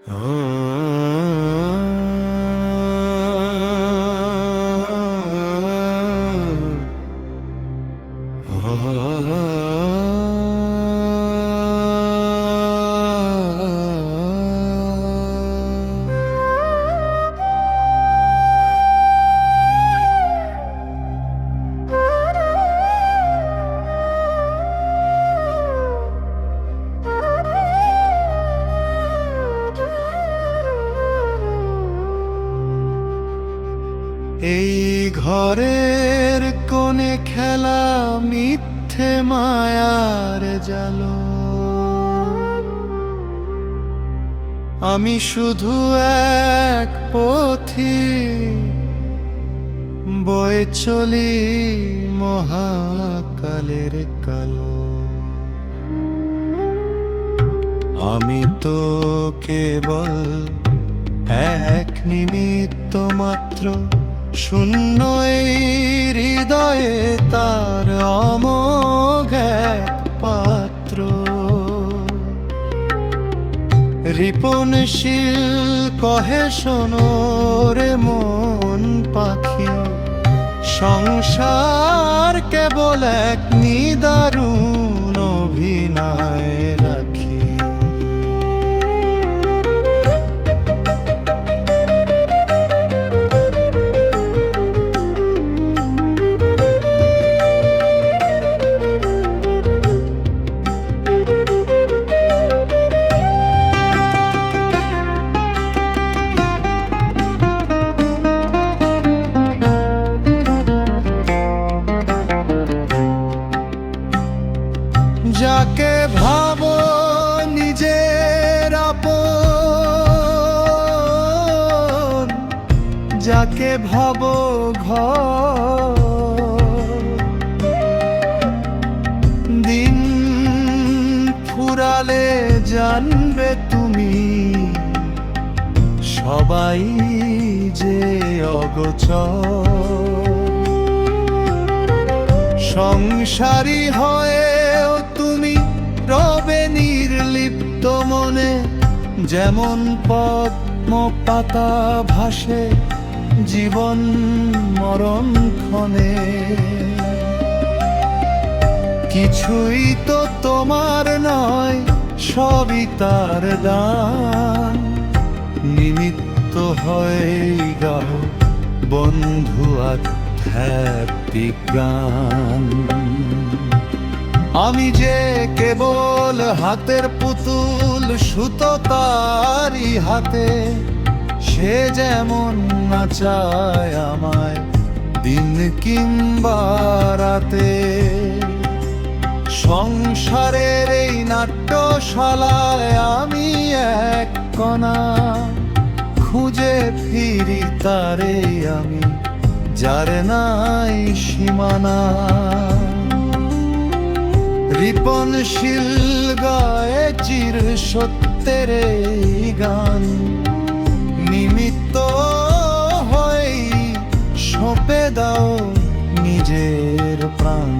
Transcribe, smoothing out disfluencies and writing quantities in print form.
এই ঘরের কোণে খেলা মিথ্যে মায়ার জালো, আমি শুধু এক পথিক বয়ে চলি মহাকালের কালো। আমি তো কেবল এক নিমিত্ত মাত্র, শূন্য এই হৃদয়ে তার অমোঘ এক পাত্র। রিপনশীল কহে শোনো রে মন পাখি, সংসার কেবল এক নিদারুণ অভিনয় রাখি। যাকে ভাবো নিজের আপন, যাকে ভাবো ঘর, দিন ফুরালে জানবে তুমি সবাই যে অগোচর। সংসারী হয়েও তুমি রবে নির্লিপ্ত মনে, যেমন পদ্ম পাতা ভাসে জীবন মরণ ক্ষণে। কিছুই তো তোমার নয়, সবই তার দান, নিমিত্ত হয়ে গাও বন্ধু আধ্যাত্মিক গান। আমি যে কেবল হাতের পুতুল, সুতো তারই হাতে, সে যেমন নাচায় আমায় দিন কিংবা রাতে। সংসারের এই নাট্যশালায় আমি এক কণা, খুঁজে ফিরি তারে আমি যার নাই সীমানা। রিপনশীল গায়ে চির সত্যের এই গান, নিমিত্ত হয়ে সঁপে দাও নিজের প্রাণ।